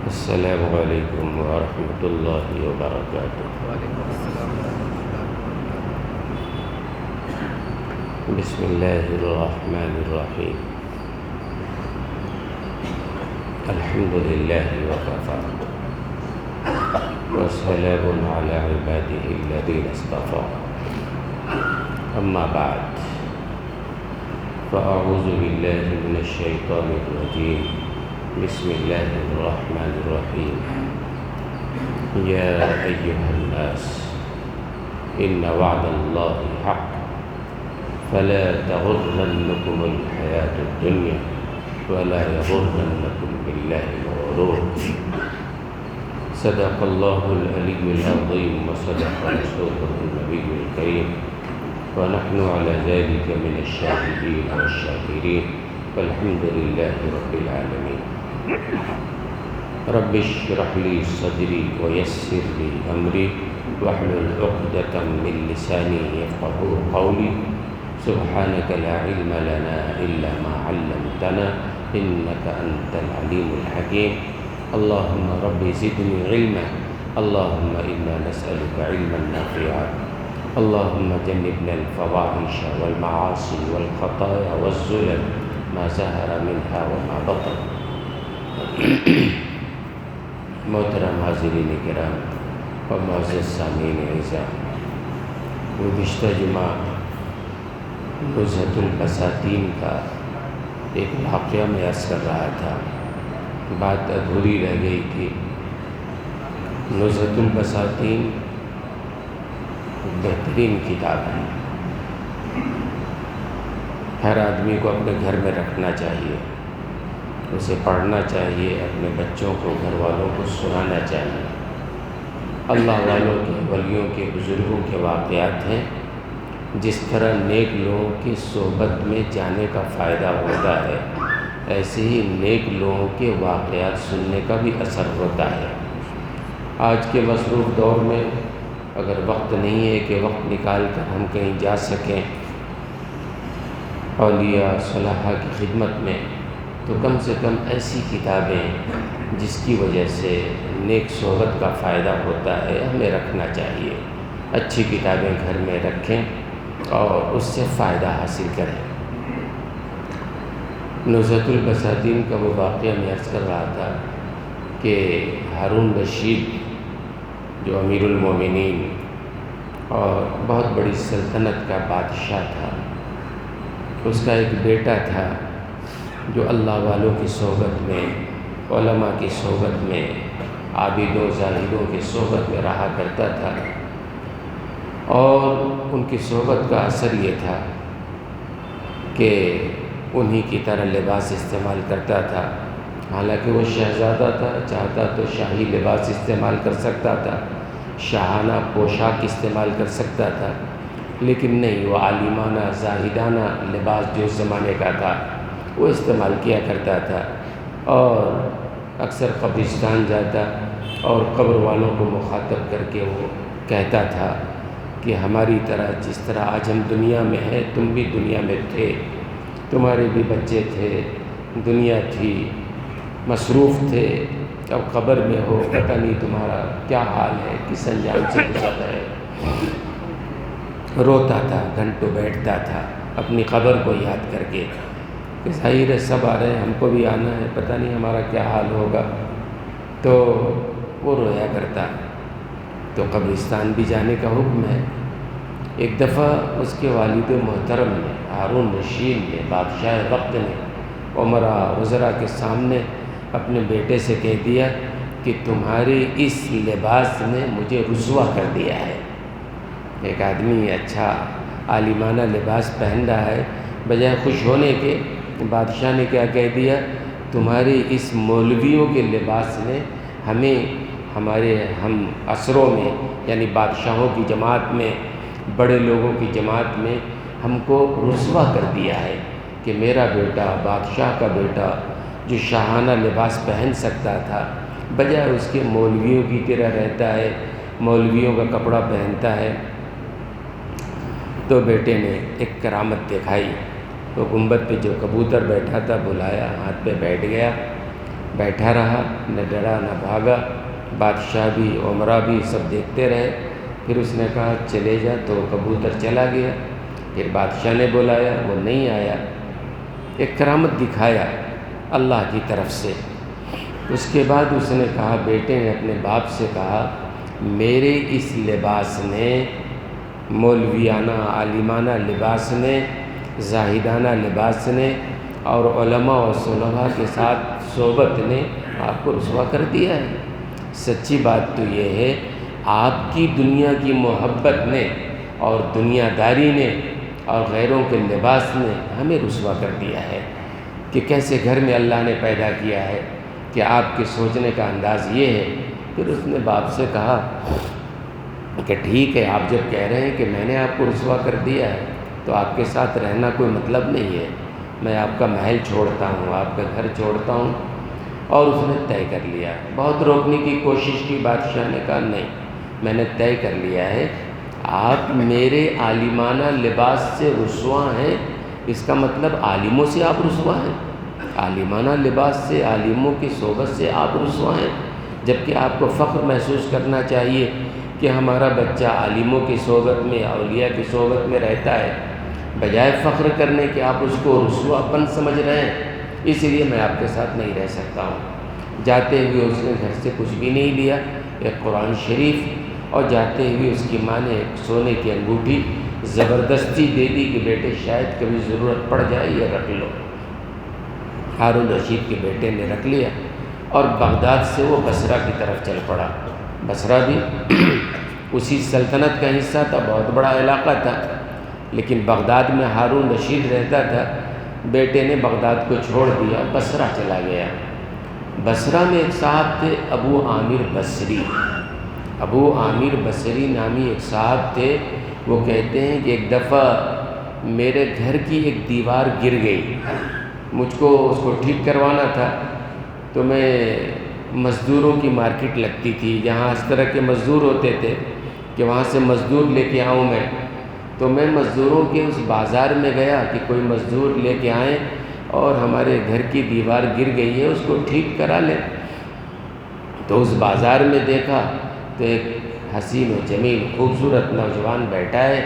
السلام علیکم ورحمۃ اللہ وبرکاتہ۔ وعلیکم السلام ورحمۃ اللہ وبرکاتہ۔ بسم اللہ الرحمن الرحیم۔ الحمد للہ وکفی وسلام علی عبادہ الذین اصطفی، اما بعد فاعوذ باللہ من الشیطان الرجیم، بسم اللہ الرحمن الرحیم۔ یا ایہا الناس ان وعد اللہ حق فلا تغرنکم الحیاة الدنیا ولا یغرنکم باللہ الغرور۔ صدق اللہ العلی العظیم وصدق رسولہ النبی الکریم، ونحن علی ذلک من الشاہدین والشاکرین، والحمد للہ رب العالمین۔ رب اشرح لی صدری ویسر لی امری واحلل عقدۃ من لسانی یفقہوا قولی۔ سبحانک لا علم لنا الا ما علمتنا انک انت العلیم الحکیم۔ اللہم رب زدنی علما، اللہم انا نسألک علما نافعا، اللہم جنبنا الفواحش والمعاصی والخطایا والزلل ما ظہر منها وما بطن۔ محترم حاضرین کرام اور معزز سامعین اعزاز، گزشتہ جمعہ نزہۃ البساتین کا ایک واقعہ میں عرض کر رہا تھا، بات ادھوری رہ گئی تھی۔ نزہۃ البساتین بہترین کتاب ہے، ہر آدمی کو اپنے گھر میں رکھنا چاہیے، اسے پڑھنا چاہیے، اپنے بچوں کو، گھر والوں کو سنانا چاہیے۔ اللہ والوں کے، ولیوں کے، بزرگوں کے واقعات ہیں۔ جس طرح نیک لوگوں کی صحبت میں جانے کا فائدہ ہوتا ہے، ایسے ہی نیک لوگوں کے واقعات سننے کا بھی اثر ہوتا ہے۔ آج کے مصروف دور میں اگر وقت نہیں ہے کہ وقت نکال کر ہم کہیں جا سکیں اولیاء صلاحہ کی خدمت میں، تو کم سے کم ایسی کتابیں جس کی وجہ سے نیک صحبت کا فائدہ ہوتا ہے ہمیں رکھنا چاہیے۔ اچھی کتابیں گھر میں رکھیں اور اس سے فائدہ حاصل کریں۔ نزہۃ البساتین کا وہ واقعہ میں عرض کر رہا تھا کہ ہارون رشید جو امیر المومنین اور بہت بڑی سلطنت کا بادشاہ تھا، اس کا ایک بیٹا تھا جو اللہ والوں کی صحبت میں، علماء کی صحبت میں، عابدوں زاہدوں کی صحبت میں رہا کرتا تھا، اور ان کی صحبت کا اثر یہ تھا کہ انہی کی طرح لباس استعمال کرتا تھا۔ حالانکہ وہ شہزادہ تھا، چاہتا تو شاہی لباس استعمال کر سکتا تھا، شاہانہ پوشاک استعمال کر سکتا تھا، لیکن نہیں، وہ عالمانہ زاہدانہ لباس جو اس زمانے کا تھا وہ استعمال کیا کرتا تھا، اور اکثر قبرستان جاتا اور قبر والوں کو مخاطب کر کے وہ کہتا تھا کہ ہماری طرح، جس طرح آج ہم دنیا میں ہیں تم بھی دنیا میں تھے، تمہارے بھی بچے تھے، دنیا تھی، مصروف تھے، اب قبر میں ہو، پتہ نہیں تمہارا کیا حال ہے، کس انجام سے گزر رہے۔ روتا تھا، گھنٹوں بیٹھتا تھا اپنی قبر کو یاد کر کے کہ ظاہر ہے سب آ رہے ہیں، ہم کو بھی آنا ہے، پتہ نہیں ہمارا کیا حال ہوگا۔ تو وہ رویا کرتا۔ تو قبرستان بھی جانے کا حکم ہے۔ ایک دفعہ اس کے والد محترم نے، ہارون رشید نے، بادشاہ وقت نے، امراء وزراء کے سامنے اپنے بیٹے سے کہہ دیا کہ تمہارے اس لباس نے مجھے رسوا کر دیا ہے۔ ایک آدمی اچھا عالمانہ لباس پہن رہا ہے، بجائے خوش ہونے کے بادشاہ نے کیا کہہ دیا، تمہارے اس مولویوں کے لباس نے ہمیں ہمارے ہم عصروں میں، یعنی بادشاہوں کی جماعت میں، بڑے لوگوں کی جماعت میں ہم کو رسوا کر دیا ہے کہ میرا بیٹا، بادشاہ کا بیٹا جو شاہانہ لباس پہن سکتا تھا، بجائے اس کے مولویوں کی طرح رہتا ہے، مولویوں کا کپڑا پہنتا ہے۔ تو بیٹے نے ایک کرامت دکھائی، وہ گنبد پہ جو کبوتر بیٹھا تھا بلایا، ہاتھ پہ بیٹھ گیا، بیٹھا رہا، نہ ڈرا نہ بھاگا، بادشاہ بھی عمرہ بھی سب دیکھتے رہے۔ پھر اس نے کہا چلے جا، تو کبوتر چلا گیا۔ پھر بادشاہ نے بلایا، وہ نہیں آیا۔ ایک کرامت دکھایا اللہ کی طرف سے۔ اس کے بعد اس نے کہا، بیٹے نے اپنے باپ سے کہا، میرے اس لباس نے، مولویانہ عالمانہ لباس نے، زاہدانہ لباس نے اور علماء و صلحاء کے ساتھ صحبت نے آپ کو رسوا کر دیا ہے۔ سچی بات تو یہ ہے، آپ کی دنیا کی محبت نے اور دنیا داری نے اور غیروں کے لباس نے ہمیں رسوا کر دیا ہے کہ کیسے گھر میں اللہ نے پیدا کیا ہے، کہ آپ کے سوچنے کا انداز یہ ہے۔ پھر اس نے باپ سے کہا کہ ٹھیک ہے، آپ جب کہہ رہے ہیں کہ میں نے آپ کو رسوا کر دیا ہے تو آپ کے ساتھ رہنا کوئی مطلب نہیں ہے، میں آپ کا محل چھوڑتا ہوں، آپ کا گھر چھوڑتا ہوں۔ اور اس نے طے کر لیا۔ بہت روکنے کی کوشش کی، بادشاہ نے کہا نہیں، میں نے طے کر لیا ہے، آپ میرے عالمانہ لباس سے رسوا ہیں، اس کا مطلب عالموں سے آپ رسوا ہیں، عالمانہ لباس سے، عالموں کی صحبت سے آپ رسوا ہیں، جبکہ آپ کو فخر محسوس کرنا چاہیے کہ ہمارا بچہ عالموں کی صحبت میں، اولیاء کی صحبت میں رہتا ہے، بجائے فخر کرنے کہ آپ اس کو رسوا پن سمجھ رہے ہیں، اس لیے میں آپ کے ساتھ نہیں رہ سکتا ہوں۔ جاتے ہوئے اس نے گھر سے کچھ بھی نہیں لیا، ایک قرآن شریف، اور جاتے ہوئے اس کی ماں نے ایک سونے کی انگوٹھی زبردستی دے دی کہ بیٹے شاید کبھی ضرورت پڑ جائے، یہ رکھ لو۔ ہارون رشید کے بیٹے نے رکھ لیا اور بغداد سے وہ بصرہ کی طرف چل پڑا۔ بصرہ بھی اسی سلطنت کا حصہ تھا، بہت بڑا علاقہ تھا، لیکن بغداد میں ہارون رشید رہتا تھا۔ بیٹے نے بغداد کو چھوڑ دیا، بصرہ چلا گیا۔ بصرہ میں ایک صاحب تھے ابو عامر بصری، ابو عامر بصری نامی ایک صاحب تھے۔ وہ کہتے ہیں کہ ایک دفعہ میرے گھر کی ایک دیوار گر گئی، مجھ کو اس کو ٹھیک کروانا تھا، تو میں مزدوروں کی مارکیٹ لگتی تھی جہاں اس طرح کے مزدور ہوتے تھے کہ وہاں سے مزدور لے کے آؤں میں، تو میں مزدوروں کے اس بازار میں گیا کہ کوئی مزدور لے کے آئیں اور ہمارے گھر کی دیوار گر گئی ہے، اس کو ٹھیک کرا لیں۔ تو اس بازار میں دیکھا تو ایک حسین و جمیل خوبصورت نوجوان بیٹھا ہے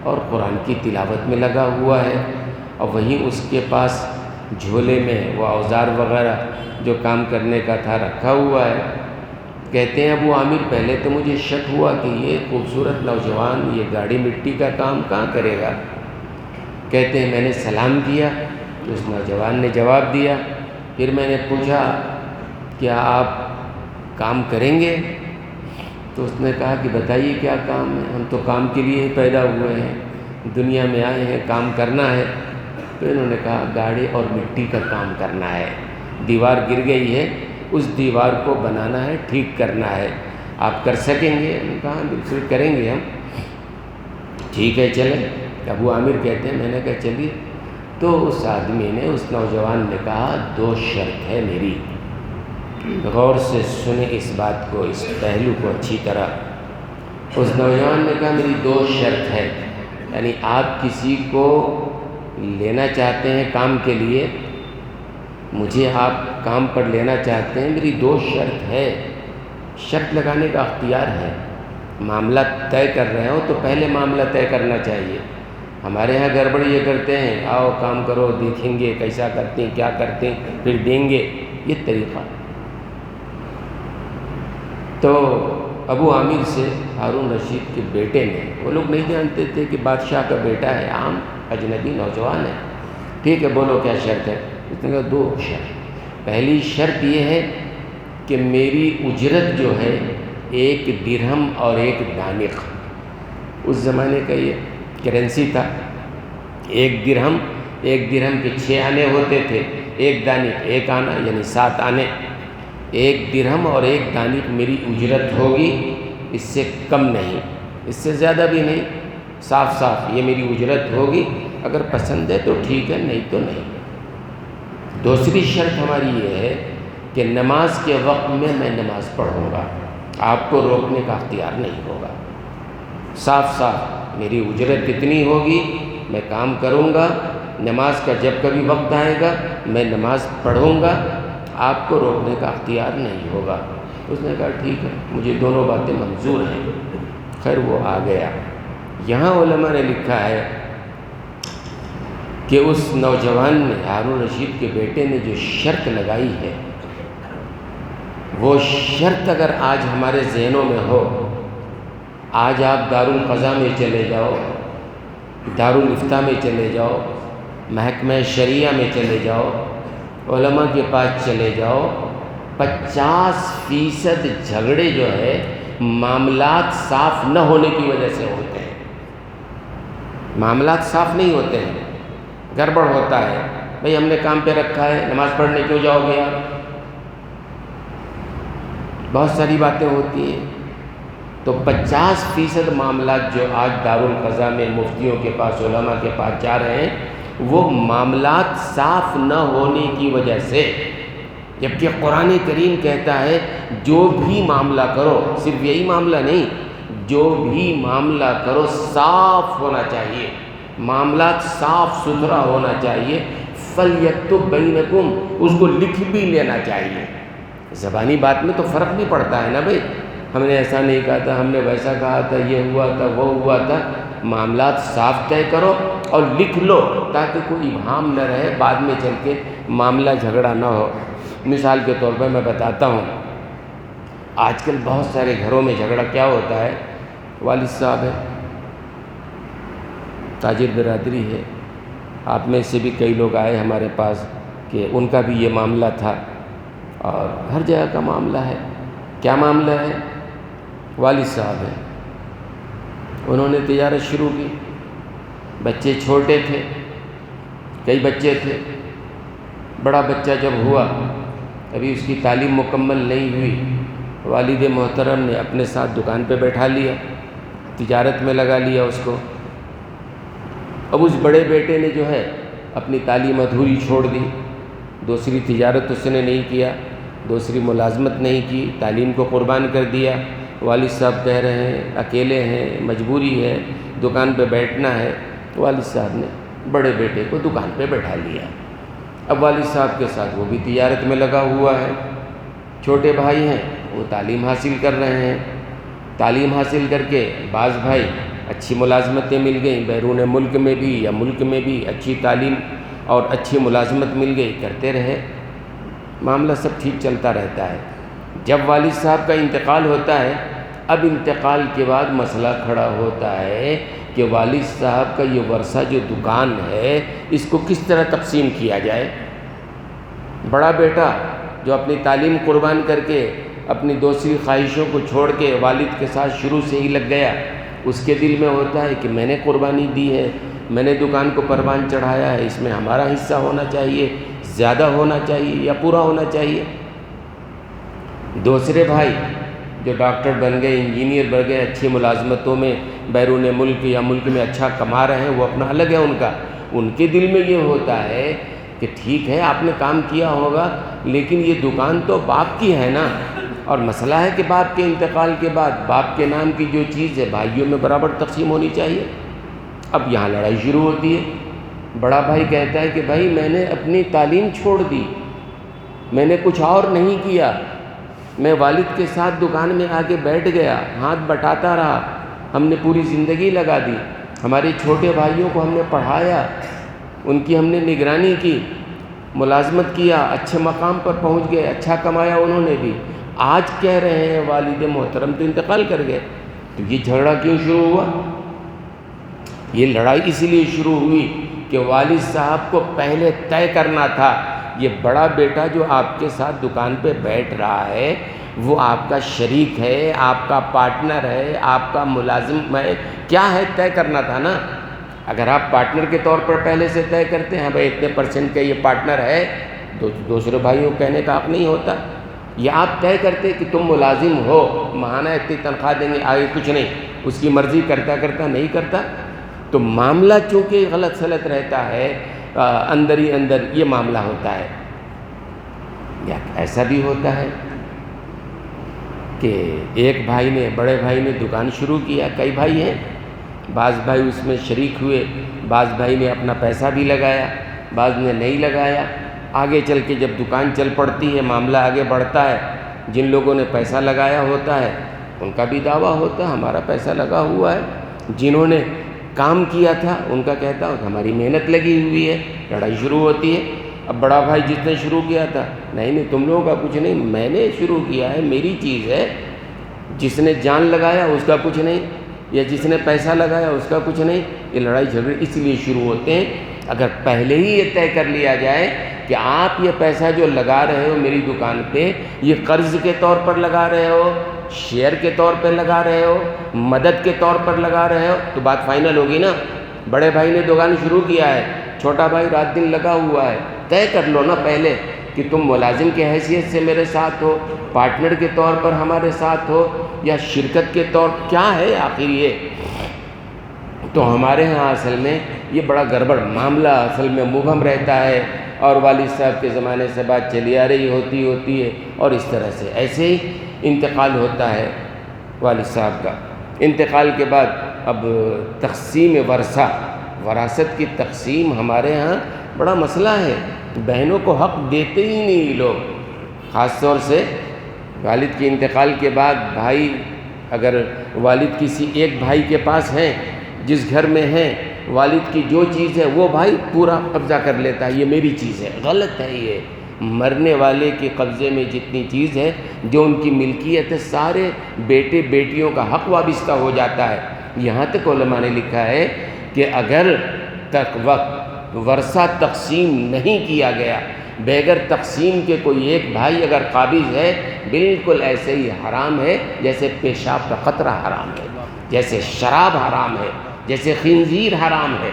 اور قرآن کی تلاوت میں لگا ہوا ہے، اور وہیں اس کے پاس جھولے میں وہ اوزار وغیرہ جو کام کرنے کا تھا رکھا ہوا ہے۔ کہتے ہیں ابو عامر پہلے تو مجھے شک ہوا کہ یہ خوبصورت نوجوان یہ گاڑی مٹی کا کام کہاں کرے گا۔ کہتے ہیں میں نے سلام کیا تو اس نوجوان نے جواب دیا۔ پھر میں نے پوچھا کیا آپ کام کریں گے؟ تو اس نے کہا کہ بتائیے کیا کام ہے، ہم تو کام کے لیے ہی پیدا ہوئے ہیں، دنیا میں آئے ہیں، کام کرنا ہے۔ تو انہوں نے کہا گاڑی اور مٹی کا کام کرنا ہے، دیوار گر گئی ہے، اس دیوار کو بنانا ہے، ٹھیک کرنا ہے، آپ کر سکیں گے؟ انہوں نے کہا بالکل کریں گے ہم۔ ٹھیک ہے چلیں۔ ابو عامر کہتے ہیں میں نے کہا چلیے۔ تو اس آدمی نے، اس نوجوان نے کہا 2 شرط ہے میری، غور سے سنیں اس بات کو، اس پہلو کو اچھی طرح۔ اس نوجوان نے کہا میری 2 شرط ہے، یعنی آپ کسی کو لینا چاہتے ہیں کام کے لیے، مجھے آپ کام پر لینا چاہتے ہیں، میری 2 شرط ہے۔ شرط لگانے کا اختیار ہے، معاملہ طے کر رہے ہو تو پہلے معاملہ طے کرنا چاہیے۔ ہمارے ہاں گڑبڑ یہ کرتے ہیں، آؤ کام کرو، دیکھیں گے کیسا کرتے ہیں، کیا کرتے ہیں، پھر دیں گے، یہ طریقہ۔ تو ابو عامر سے ہارون رشید کے بیٹے نے، وہ لوگ نہیں جانتے تھے کہ بادشاہ کا بیٹا ہے، عام اجنبی نوجوان ہے۔ ٹھیک ہے بولو کیا شرط ہے؟ اس نے کہا 2 شرط۔ پہلی شرط یہ ہے کہ میری اجرت جو ہے 1 درہم اور 1 دانق، اس زمانے کا یہ کرنسی تھا۔ 1 درہم کے 6 آنے ہوتے تھے، 1 دانق 1 آنا یعنی 7 آنے۔ 1 درہم اور 1 دانق میری اجرت ہوگی، اس سے کم نہیں، اس سے زیادہ بھی نہیں، صاف صاف یہ میری اجرت ہوگی، اگر پسند ہے تو ٹھیک ہے، نہیں تو نہیں۔ دوسری شرط ہماری یہ ہے کہ نماز کے وقت میں نماز پڑھوں گا، آپ کو روکنے کا اختیار نہیں ہوگا۔ صاف صاف میری اجرت اتنی ہوگی، میں کام کروں گا، نماز کا جب کبھی وقت آئے گا میں نماز پڑھوں گا، آپ کو روکنے کا اختیار نہیں ہوگا۔ اس نے کہا ٹھیک ہے، مجھے دونوں باتیں منظور ہیں۔ خیر وہ آ گیا۔ یہاں علماء نے لکھا ہے کہ اس نوجوان نے، ہارون رشید کے بیٹے نے جو شرط لگائی ہے، وہ شرط اگر آج ہمارے ذہنوں میں ہو، آج آپ دارالقضاء میں چلے جاؤ، دارالافتاء میں چلے جاؤ، محکمہ شریعہ میں چلے جاؤ، علماء کے پاس چلے جاؤ، 50% جھگڑے جو ہے معاملات صاف نہ ہونے کی وجہ سے ہوتے ہیں۔ معاملات صاف نہیں ہوتے ہیں، گڑبڑ ہوتا ہے۔ بھئی ہم نے کام پہ رکھا ہے، نماز پڑھنے کیوں جاؤ گے آپ؟ بہت ساری باتیں ہوتی ہیں۔ تو 50% معاملات جو آج دارالقضاء میں مفتیوں کے پاس، علماء کے پاس جا رہے ہیں، وہ معاملات صاف نہ ہونے کی وجہ سے، جبکہ قرآن کریم کہتا ہے جو بھی معاملہ کرو، صرف یہی معاملہ نہیں، جو بھی معاملہ کرو صاف ہونا چاہیے، معاملات صاف ستھرا ہونا چاہیے۔ فَلْيَكْتُبْ بَيْنَكُمْ، اس کو لکھ بھی لینا چاہیے۔ زبانی بات میں تو فرق نہیں پڑتا ہے نا بھئی، ہم نے ایسا نہیں کہا تھا، ہم نے ویسا کہا تھا، یہ ہوا تھا، وہ ہوا تھا۔ معاملات صاف طے کرو اور لکھ لو تاکہ کوئی ابہام نہ رہے، بعد میں چل کے معاملہ جھگڑا نہ ہو۔ مثال کے طور پر میں بتاتا ہوں، آج کل بہت سارے گھروں میں جھگڑا کیا ہوتا ہے، والد صاحب ہے، تاجر برادری ہے، آپ میں سے بھی کئی لوگ آئے ہمارے پاس کہ ان کا بھی یہ معاملہ تھا، اور ہر جگہ کا معاملہ ہے۔ کیا معاملہ ہے؟ والد صاحب ہیں، انہوں نے تجارت شروع کی، بچے چھوٹے تھے، کئی بچے تھے، بڑا بچہ جب ہوا، ابھی اس کی تعلیم مکمل نہیں ہوئی، والد محترم نے اپنے ساتھ دکان پہ بیٹھا لیا، تجارت میں لگا لیا اس کو۔ اب اس بڑے بیٹے نے جو ہے اپنی تعلیم ادھوری چھوڑ دی، دوسری تجارت اس نے نہیں کیا، دوسری ملازمت نہیں کی، تعلیم کو قربان کر دیا۔ والد صاحب کہہ رہے ہیں اکیلے ہیں، مجبوری ہے، دکان پہ بیٹھنا ہے۔ والد صاحب نے بڑے بیٹے کو دکان پہ بیٹھا لیا۔ اب والد صاحب کے ساتھ وہ بھی تجارت میں لگا ہوا ہے، چھوٹے بھائی ہیں، وہ تعلیم حاصل کر رہے ہیں، تعلیم حاصل کر کے بعض بھائی اچھی ملازمتیں مل گئیں، بیرون ملک میں بھی یا ملک میں بھی اچھی تعلیم اور اچھی ملازمت مل گئی، کرتے رہے، معاملہ سب ٹھیک چلتا رہتا ہے۔ جب والد صاحب کا انتقال ہوتا ہے، اب انتقال کے بعد مسئلہ کھڑا ہوتا ہے کہ والد صاحب کا یہ ورثہ جو دکان ہے، اس کو کس طرح تقسیم کیا جائے۔ بڑا بیٹا جو اپنی تعلیم قربان کر کے اپنی دوسری خواہشوں کو چھوڑ کے والد کے ساتھ شروع سے ہی لگ گیا، اس کے دل میں ہوتا ہے کہ میں نے قربانی دی ہے، میں نے دکان کو پروان چڑھایا ہے، اس میں ہمارا حصہ ہونا چاہیے، زیادہ ہونا چاہیے یا پورا ہونا چاہیے۔ دوسرے بھائی جو ڈاکٹر بن گئے، انجینئر بن گئے، اچھی ملازمتوں میں بیرون ملک یا ملک میں اچھا کما رہے ہیں، وہ اپنا الگ ہے ان کا، ان کے دل میں یہ ہوتا ہے کہ ٹھیک ہے آپ نے کام کیا ہوگا، لیکن یہ دکان تو باپ کی ہے نا، اور مسئلہ ہے کہ باپ کے انتقال کے بعد باپ کے نام کی جو چیز ہے بھائیوں میں برابر تقسیم ہونی چاہیے۔ اب یہاں لڑائی شروع ہوتی ہے۔ بڑا بھائی کہتا ہے کہ بھائی میں نے اپنی تعلیم چھوڑ دی، میں نے کچھ اور نہیں کیا، میں والد کے ساتھ دکان میں آ کے بیٹھ گیا، ہاتھ بٹاتا رہا، ہم نے پوری زندگی لگا دی، ہمارے چھوٹے بھائیوں کو ہم نے پڑھایا، ان کی ہم نے نگرانی کی، ملازمت کیا، اچھے مقام پر پہنچ گئے، اچھا کمایا انہوں نے بھی، آج کہہ رہے ہیں والد محترم تو انتقال کر گئے۔ تو یہ جھگڑا کیوں شروع ہوا؟ یہ لڑائی اس لیے شروع ہوئی کہ والد صاحب کو پہلے طے کرنا تھا یہ بڑا بیٹا جو آپ کے ساتھ دکان پہ بیٹھ رہا ہے وہ آپ کا شریک ہے، آپ کا پارٹنر ہے، آپ کا ملازم ہے، کیا ہے طے کرنا تھا نا۔ اگر آپ پارٹنر کے طور پر پہلے سے طے کرتے ہیں بھائی اتنے % کا یہ پارٹنر ہے، دوسرے بھائیوں کو کہنے کا حق نہیں ہوتا۔ یا آپ طے کرتے کہ تم ملازم ہو، ماہانہ اتنی تنخواہ دیں گے، آگے کچھ نہیں، اس کی مرضی کرتا نہیں کرتا۔ تو معاملہ چونکہ غلط سلط رہتا ہے، اندر ہی اندر یہ معاملہ ہوتا ہے۔ یا ایسا بھی ہوتا ہے کہ ایک بھائی نے، بڑے بھائی نے دکان شروع کیا، کئی بھائی ہیں، بعض بھائی اس میں شریک ہوئے، بعض بھائی نے اپنا پیسہ بھی لگایا، بعض نے نہیں لگایا، آگے چل کے جب دکان چل پڑتی ہے، معاملہ آگے بڑھتا ہے، جن لوگوں نے پیسہ لگایا ہوتا ہے ان کا بھی دعویٰ ہوتا ہے ہمارا پیسہ لگا ہوا ہے، جنہوں نے کام کیا تھا ان کا کہتا ہے ہماری محنت لگی ہوئی ہے، لڑائی شروع ہوتی ہے۔ اب بڑا بھائی جس نے شروع کیا تھا، نہیں تم لوگوں کا کچھ نہیں، میں نے شروع کیا ہے، میری چیز ہے، جس نے جان لگایا اس کا کچھ نہیں، یا جس نے پیسہ لگایا اس کا کچھ نہیں۔ یہ لڑائی جھگڑے اس لیے شروع ہوتے ہیں۔ اگر پہلے ہی یہ طے کر لیا جائے کہ آپ یہ پیسہ جو لگا رہے ہو میری دکان پہ، یہ قرض کے طور پر لگا رہے ہو، شیئر کے طور پہ لگا رہے ہو، مدد کے طور پر لگا رہے ہو، تو بات فائنل ہوگی نا۔ بڑے بھائی نے دکان شروع کیا ہے، چھوٹا بھائی رات دن لگا ہوا ہے، طے کر لو نا پہلے کہ تم ملازم کی حیثیت سے میرے ساتھ ہو، پارٹنر کے طور پر ہمارے ساتھ ہو، یا شرکت کے طور کیا ہے آخر یہ۔ تو ہمارے ہاں اصل میں یہ بڑا گڑبڑ معاملہ اصل میں مبہم رہتا ہے، اور والد صاحب کے زمانے سے بات چلی آ رہی ہوتی ہے، اور اس طرح سے ایسے ہی انتقال ہوتا ہے والد صاحب کا۔ انتقال کے بعد اب تقسیم ورثہ، وراثت کی تقسیم ہمارے ہاں بڑا مسئلہ ہے، بہنوں کو حق دیتے ہی نہیں لوگ، خاص طور سے والد کے انتقال کے بعد بھائی، اگر والد کسی ایک بھائی کے پاس ہیں، جس گھر میں ہیں، والد کی جو چیز ہے وہ بھائی پورا قبضہ کر لیتا ہے، یہ میری چیز ہے۔ غلط ہے یہ، مرنے والے کے قبضے میں جتنی چیز ہے، جو ان کی ملکیت ہے، سارے بیٹے بیٹیوں کا حق وابستہ ہو جاتا ہے۔ یہاں تک علماء نے لکھا ہے کہ اگر تک وقت ورثہ تقسیم نہیں کیا گیا، بغیر تقسیم کے کوئی ایک بھائی اگر قابض ہے، بالکل ایسے ہی حرام ہے جیسے پیشاب کا قطرہ حرام ہے، جیسے شراب حرام ہے، جیسے خنزیر حرام ہے۔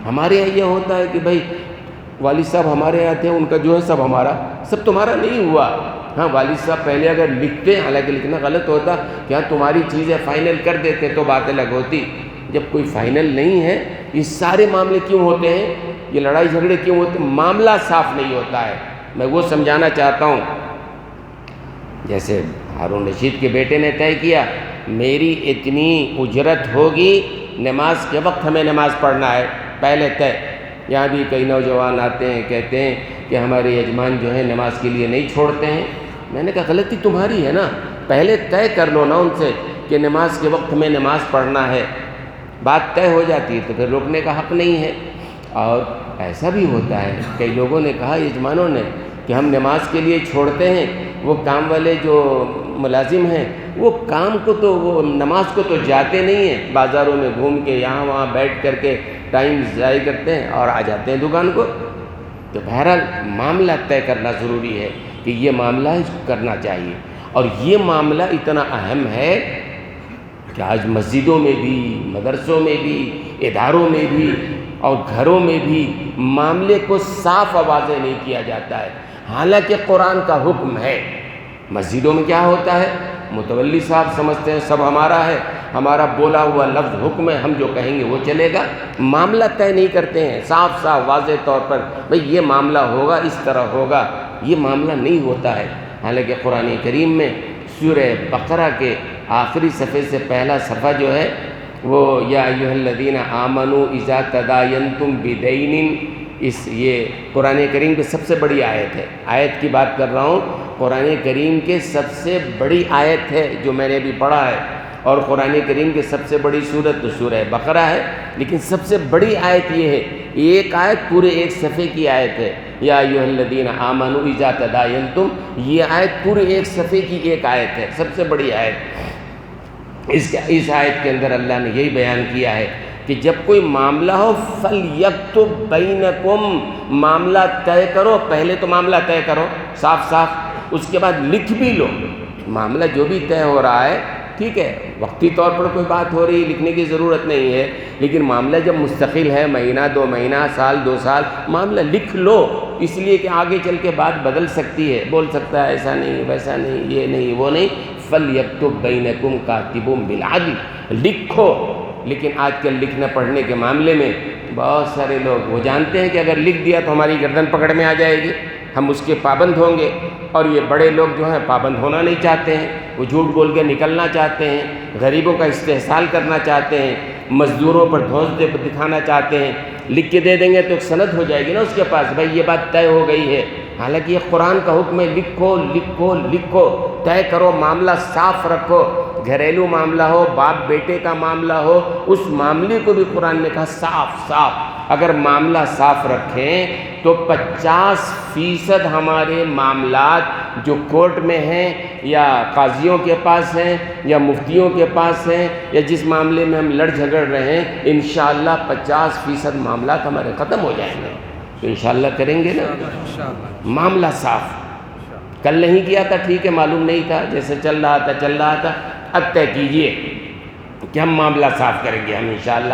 ہمارے یہاں یہ ہوتا ہے کہ بھائی والد صاحب ہمارے یہاں تھے، ان کا جو ہے سب ہمارا، سب تمہارا نہیں ہوا۔ ہاں والد صاحب پہلے اگر لکھتے، حالانکہ لکھنا غلط ہوتا، کہ ہاں تمہاری چیزیں فائنل کر دیتے تو بات الگ ہوتی۔ جب کوئی فائنل نہیں ہے، یہ سارے معاملے کیوں ہوتے ہیں، یہ لڑائی جھگڑے کیوں ہوتے ہیں؟ معاملہ صاف نہیں ہوتا ہے۔ میں وہ سمجھانا چاہتا ہوں، جیسے ہارون رشید کے بیٹے نے طے کیا میری اتنی اجرت ہوگی، نماز کے وقت ہمیں نماز پڑھنا ہے، پہلے طے۔ یہاں بھی کئی نوجوان آتے ہیں، کہتے ہیں کہ ہمارے یجمان جو ہیں نماز کے لیے نہیں چھوڑتے ہیں۔ میں نے کہا غلطی تمہاری ہے نا، پہلے طے کر لو نا ان سے کہ نماز کے وقت ہمیں نماز پڑھنا ہے، بات طے ہو جاتی ہے تو پھر روکنے کا حق نہیں ہے۔ اور ایسا بھی ہوتا ہے، کئی لوگوں نے کہا یجمانوں نے کہ ہم نماز کے لیے چھوڑتے ہیں، وہ کام والے جو ملازم ہیں وہ کام کو تو، وہ نماز کو تو جاتے نہیں ہیں، بازاروں میں گھوم کے یہاں وہاں بیٹھ کر کے ٹائم ضائع کرتے ہیں اور آ جاتے ہیں دکان کو۔ تو بہرحال معاملہ طے کرنا ضروری ہے کہ یہ معاملہ کرنا چاہیے، اور یہ معاملہ اتنا اہم ہے کہ آج مسجدوں میں بھی، مدرسوں میں بھی، اداروں میں بھی اور گھروں میں بھی معاملے کو صاف واضح نہیں کیا جاتا ہے، حالانکہ قرآن کا حکم ہے۔ مسجدوں میں کیا ہوتا ہے، متولی صاحب سمجھتے ہیں سب ہمارا ہے، ہمارا بولا ہوا لفظ حکم ہے، ہم جو کہیں گے وہ چلے گا، معاملہ طے نہیں کرتے ہیں صاف واضح طور پر، بھئی یہ معاملہ ہوگا، اس طرح ہوگا، یہ معاملہ نہیں ہوتا ہے۔ حالانکہ قرآن کریم میں سورہ بقرہ کے آخری صفحے سے پہلا صفحہ جو ہے وہ یا ایھا الذین آمنوا اذا تداینتم بدین، یہ قرآن کریم کی سب سے بڑی آیت ہے، آیت کی بات کر رہا ہوں، قرآن کریم کے سب سے بڑی آیت ہے جو میں نے ابھی پڑھا ہے، اور قرآن کریم کی سب سے بڑی سورت تو سورہ بقرہ ہے، لیکن سب سے بڑی آیت یہ ہے، ایک آیت پورے ایک صفحے کی آیت ہے، یا ایھا الذین آمنوا اذا تداینتم، یہ آیت پورے ایک صفحے کی ایک آیت ہے، سب سے بڑی آیت۔ اس آیت کے اندر اللہ نے یہی بیان کیا ہے کہ جب کوئی معاملہ ہو فَلْيَكْتُبْ بَيْنَكُمْ، معاملہ طے کرو، پہلے تو معاملہ طے کرو صاف صاف، اس کے بعد لکھ بھی لو، معاملہ جو بھی طے ہو رہا ہے ٹھیک ہے، وقتی طور پر کوئی بات ہو رہی لکھنے کی ضرورت نہیں ہے، لیکن معاملہ جب مستقل ہے، مہینہ 2 مہینہ، سال 2 سال، معاملہ لکھ لو، اس لیے کہ آگے چل کے بات بدل سکتی ہے، بول سکتا ہے ایسا نہیں ویسا نہیں یہ نہیں وہ نہیں۔ فَلْيَكْتُبْ بَيْنَكُمْ كَاتِبٌ بِالْعَدْلِ، لکھو۔ لیکن آج کل لکھنے پڑھنے کے معاملے میں بہت سارے لوگ وہ جانتے ہیں کہ اگر لکھ دیا تو ہماری گردن پکڑ میں آ جائے گی، ہم اس کے پابند ہوں گے، اور یہ بڑے لوگ جو ہیں پابند ہونا نہیں چاہتے ہیں، وہ جھوٹ بول کے نکلنا چاہتے ہیں، غریبوں کا استحصال کرنا چاہتے ہیں، مزدوروں پر دھوس دکھانا چاہتے ہیں۔ لکھ کے دے دیں گے تو ایک سند ہو جائے گی نا اس کے پاس، بھائی یہ بات طے ہو گئی ہے، حالانکہ یہ قرآن کا حکم ہے، لکھو لکھو لکھو، طے کرو، معاملہ صاف رکھو، گھریلو معاملہ ہو، باپ بیٹے کا معاملہ ہو، اس معاملے کو بھی قرآن نے کہا صاف صاف۔ اگر معاملہ صاف رکھیں تو 50% ہمارے معاملات جو کورٹ میں ہیں یا قاضیوں کے پاس ہیں یا مفتیوں کے پاس ہیں یا جس معاملے میں ہم لڑ جھگڑ رہے ہیں، انشاءاللہ 50% معاملات ہمارے ختم ہو جائیں گے۔ تو انشاءاللہ کریں گے نا، انشاءاللہ معاملہ صاف۔ کل نہیں کیا تھا ٹھیک ہے، معلوم نہیں تھا، جیسے چل رہا تھا، اب طے کیجئے کہ ہم معاملہ صاف کریں گے، ہم انشاءاللہ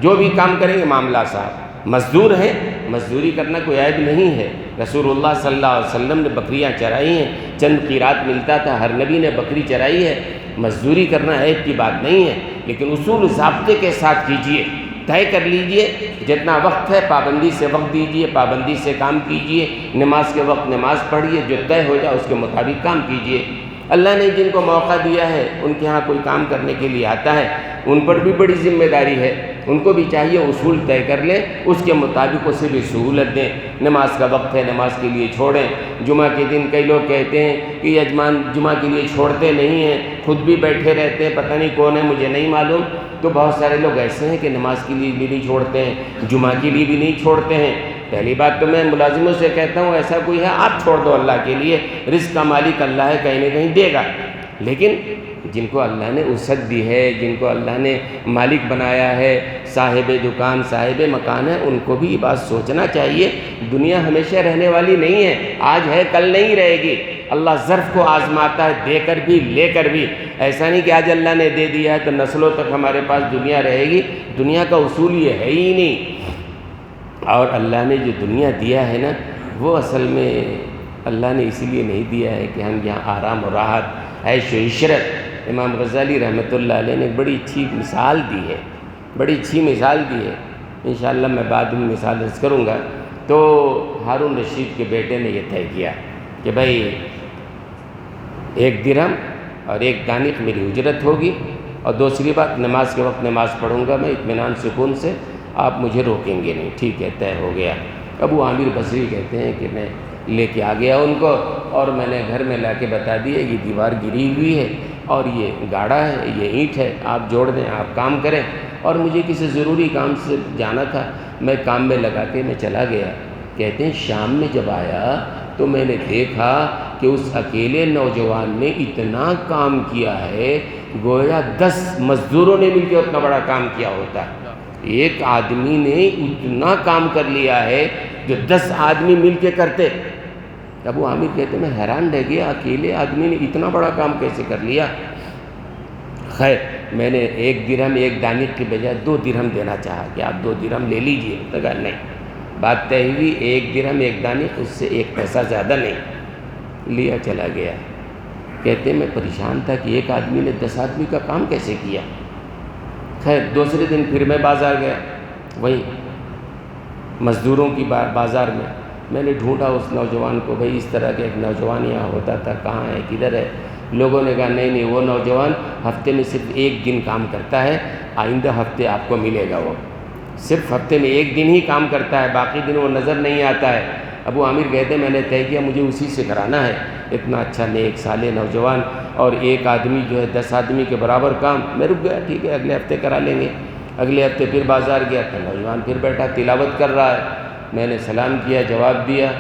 جو بھی کام کریں گے معاملہ صاف۔ مزدور ہیں، مزدوری کرنا کوئی عیب نہیں ہے، رسول اللہ صلی اللہ علیہ وسلم نے بکریاں چرائی ہیں، چند قیرات ملتا تھا، ہر نبی نے بکری چرائی ہے، مزدوری کرنا عیب کی بات نہیں ہے، لیکن اصول ضابطے کے ساتھ کیجئے، طے کر لیجئے، جتنا وقت ہے پابندی سے وقت دیجئے، پابندی سے کام کیجئے، نماز کے وقت نماز پڑھیے، جو طے ہو جائے اس کے مطابق کام کیجئے۔ اللہ نے جن کو موقع دیا ہے، ان کے ہاں کوئی کام کرنے کے لیے آتا ہے، ان پر بھی بڑی ذمہ داری ہے، ان کو بھی چاہیے اصول طے کر لیں، اس کے مطابق اسے بھی سہولت دیں۔ نماز کا وقت ہے، نماز کے لیے چھوڑیں۔ جمعہ کے دن کئی لوگ کہتے ہیں کہ یجمان جمعہ کے لیے چھوڑتے نہیں ہیں، خود بھی بیٹھے رہتے ہیں، پتہ نہیں کون ہے مجھے نہیں معلوم۔ تو بہت سارے لوگ ایسے ہیں کہ نماز کے لیے بھی نہیں چھوڑتے ہیں، جمعہ کے لیے بھی نہیں چھوڑتے ہیں۔ پہلی بات تو میں ملازموں سے کہتا ہوں، ایسا کوئی ہے آپ چھوڑ دو، اللہ کے لیے، رزق کا مالک اللہ ہے، کہیں نہ کہیں دے گا۔ لیکن جن کو اللہ نے وسعت دی ہے، جن کو اللہ نے مالک بنایا ہے، صاحب دکان صاحب مکان ہے، ان کو بھی یہ بات سوچنا چاہیے، دنیا ہمیشہ رہنے والی نہیں ہے، آج ہے کل نہیں رہے گی۔ اللہ ظرف کو آزماتا ہے، دے کر بھی لے کر بھی۔ ایسا نہیں کہ آج اللہ نے دے دیا ہے تو نسلوں تک ہمارے پاس دنیا رہے گی، دنیا کا اصول یہ ہے ہی نہیں۔ اور اللہ نے جو دنیا دیا ہے نا، وہ اصل میں اللہ نے اسی لیے نہیں دیا ہے کہ ہم یہاں آرام و راحت، عیش و عشرت۔ امام غزالی رحمۃ اللہ علیہ نے بڑی اچھی مثال دی ہے، بڑی اچھی مثال دی ہے، انشاءاللہ میں بعد میں مثال عرض کروں گا۔ تو ہارون رشید کے بیٹے نے یہ طے کیا کہ بھائی 1 درہم اور 1 دانق میری اجرت ہوگی، اور دوسری بات نماز کے وقت نماز پڑھوں گا میں اطمینان سکون سے، آپ مجھے روکیں گے نہیں۔ ٹھیک ہے، طے ہو گیا۔ ابو عامر بصری کہتے ہیں کہ میں لے کے آ گیا ان کو، اور میں نے گھر میں لا کے بتا دیا یہ دیوار گری ہوئی ہے اور یہ گاڑا ہے، یہ اینٹ ہے، آپ جوڑ دیں، آپ کام کریں۔ اور مجھے کسی ضروری کام سے جانا تھا، میں کام میں لگا کے میں چلا گیا۔ کہتے ہیں شام میں جب آیا تو میں نے دیکھا کہ اس اکیلے نوجوان نے اتنا کام کیا ہے گویا 10 مزدوروں نے مل کے اتنا بڑا کام کیا ہوتا ہے۔ ایک آدمی نے اتنا کام کر لیا ہے جو 10 آدمی مل کے کرتے۔ ابو عامر کہتے ہیں میں حیران رہ گیا، اکیلے آدمی نے اتنا بڑا کام کیسے کر لیا۔ خیر میں نے 1 درہم 1 دانق کی بجائے 2 درہم دینا چاہا کہ آپ 2 درہم لے لیجئے، تو کہا نہیں، بات طے ہوئی 1 درہم 1 دانق، اس سے 1 پیسہ زیادہ نہیں لیا، چلا گیا۔ کہتے ہیں میں پریشان تھا کہ ایک آدمی نے 10 آدمی کا کام کیسے کیا۔ خیر دوسرے دن پھر میں بازار گیا، وہی مزدوروں کی بازار میں نے ڈھونڈا اس نوجوان کو، بھئی اس طرح کا ایک نوجوان یہاں ہوتا تھا، کہاں ہے، کدھر ہے۔ لوگوں نے کہا نہیں وہ نوجوان ہفتے میں صرف 1 دن کام کرتا ہے، آئندہ ہفتے آپ کو ملے گا، وہ صرف ہفتے میں 1 دن ہی کام کرتا ہے، باقی دن وہ نظر نہیں آتا ہے۔ ابو عامر کہتے ہیں میں نے طے کیا مجھے اسی سے کرانا ہے، اتنا اچھا نیک صالح نوجوان، اور 1 آدمی جو ہے 10 آدمی کے برابر کام۔ میں رک گیا، ٹھیک ہے اگلے ہفتے کرا لیں گے۔ اگلے ہفتے پھر بازار گیا تو نوجوان پھر بیٹھا تلاوت کر رہا ہے۔ میں نے سلام کیا، جواب دیا،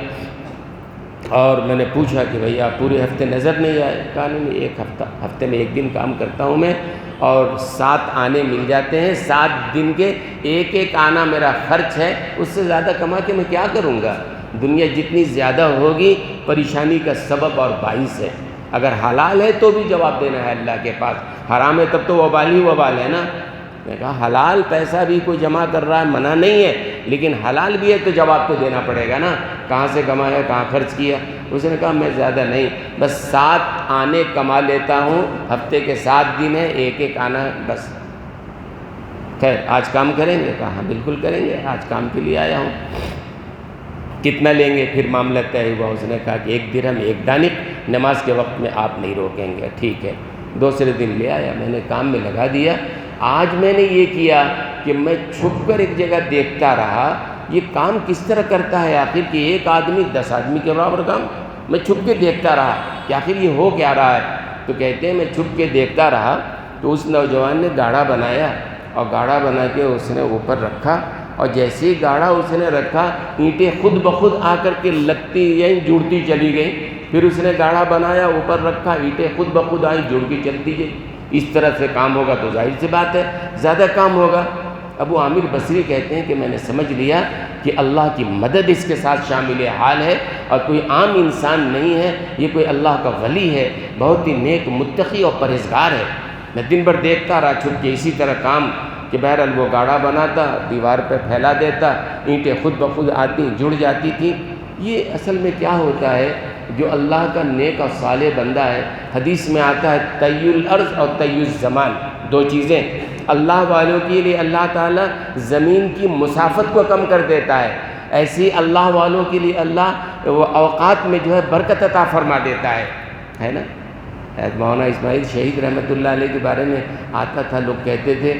اور میں نے پوچھا کہ بھئی آپ پورے ہفتے نظر نہیں آئے؟ کہا نہیں، 1 ہفتے میں 1 دن کام کرتا ہوں میں، اور 7 آنے مل جاتے ہیں، 7 دن کے 1 آنا میرا خرچ ہے، اس سے زیادہ کما کے میں کیا کروں گا۔ دنیا جتنی زیادہ ہوگی پریشانی کا سبب اور باعث ہے۔ اگر حلال ہے تو بھی جواب دینا ہے اللہ کے پاس، حرام ہے تب تو وبال ہی وبال ہے نا۔ میں نے کہا حلال پیسہ بھی کوئی جمع کر رہا ہے، منع نہیں ہے، لیکن حلال بھی ہے تو جواب تو دینا پڑے گا نا، کہاں سے کمایا، کہاں خرچ کیا۔ اس نے کہا میں زیادہ نہیں، بس 7 آنے کما لیتا ہوں، ہفتے کے 7 دن ہیں، 1 آنا بس۔ خیر آج کام کریں گے؟ کہا ہاں بالکل کریں گے، آج کام کے لیے آیا ہوں۔ کتنا لیں گے؟ پھر معاملہ طے ہوا۔ اس نے کہا کہ 1 درہم 1 دانق، نماز کے وقت میں آپ نہیں روکیں گے، ٹھیک ہے۔ دوسرے دن لے آیا، میں نے کام میں لگا دیا۔ آج میں نے یہ کیا کہ میں چھپ کر ایک جگہ دیکھتا رہا یہ کام کس طرح کرتا ہے آخر کہ ایک آدمی 10 آدمی کے برابر کام؟ میں چھپ کے دیکھتا رہا کہ آخر یہ ہو کیا رہا ہے۔ تو کہتے ہیں میں چھپ کے دیکھتا رہا تو اس نوجوان نے گاڑا بنایا اور گاڑا بنا کے اس نے اوپر رکھا، اور جیسے ہی گاڑا اس نے رکھا اینٹیں خود بخود آ کر کے لگتی یہیں جڑتی چلی گئیں۔ پھر اس نے گاڑا بنایا، اوپر رکھا، اینٹیں خود بخود آئیں جڑ کے چلتی گئی۔ اس طرح سے کام ہوگا تو ظاہر سی بات ہے زیادہ کام ہوگا۔ ابو عامر بصری کہتے ہیں کہ میں نے سمجھ لیا کہ اللہ کی مدد اس کے ساتھ شامل حال ہے، اور کوئی عام انسان نہیں ہے، یہ کوئی اللہ کا ولی ہے، بہت ہی نیک متقی اور پرہیزگار ہے۔ میں دن بھر دیکھتا رہا چھپ کے اسی طرح کام کہ بہرحال وہ گاڑا بناتا، دیوار پہ پھیلا دیتا، اینٹیں خود بخود آتی جڑ جاتی تھیں۔ یہ اصل میں کیا ہوتا ہے، جو اللہ کا نیک اور صالح بندہ ہے، حدیث میں آتا ہے طی الارض اور طی الزمان، دو چیزیں اللہ والوں کے لیے اللہ تعالیٰ زمین کی مسافت کو کم کر دیتا ہے، ایسی اللہ والوں کے لیے اللہ وہ اوقات میں جو ہے برکت عطا فرما دیتا ہے نا۔ مولانا اسماعیل شہید رحمۃ اللہ علیہ کے بارے میں آتا تھا، لوگ کہتے تھے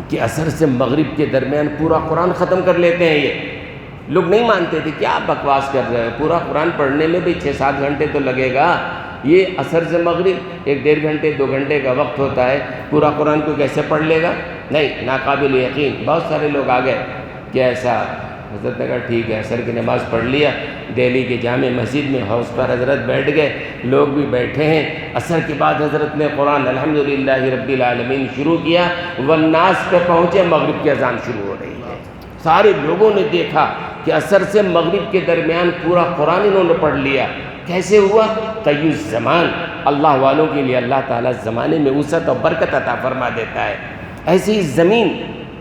کہ عصر سے مغرب کے درمیان پورا قرآن ختم کر لیتے ہیں۔ یہ لوگ نہیں مانتے تھے، کیا بکواس کر رہے ہیں، پورا قرآن پڑھنے میں بھی 6-7 گھنٹے تو لگے گا، یہ عصر سے مغرب 1-1.5 گھنٹے 2 گھنٹے کا وقت ہوتا ہے، پورا قرآن کو کیسے پڑھ لے گا؟ نہیں، ناقابل یقین۔ بہت سارے لوگ آ گئے کہ ایسا، حضرت نے کہا ٹھیک ہے، عصر کی نماز پڑھ لیا، دہلی کے جامع مسجد میں حوض پر حضرت بیٹھ گئے، لوگ بھی بیٹھے ہیں۔ عصر کے بعد حضرت نے قرآن الحمدللہ رب العالمین شروع کیا، والناس پہ پہنچے، مغرب کی اذان شروع ہو رہی ہے۔ سارے لوگوں نے دیکھا کہ عصر سے مغرب کے درمیان پورا قرآن انہوں نے پڑھ لیا۔ کیسے ہوا؟ طی الزمان، اللہ والوں کے لیے اللہ تعالیٰ زمانے میں وسعت اور برکت عطا فرما دیتا ہے۔ ایسی ہی زمین،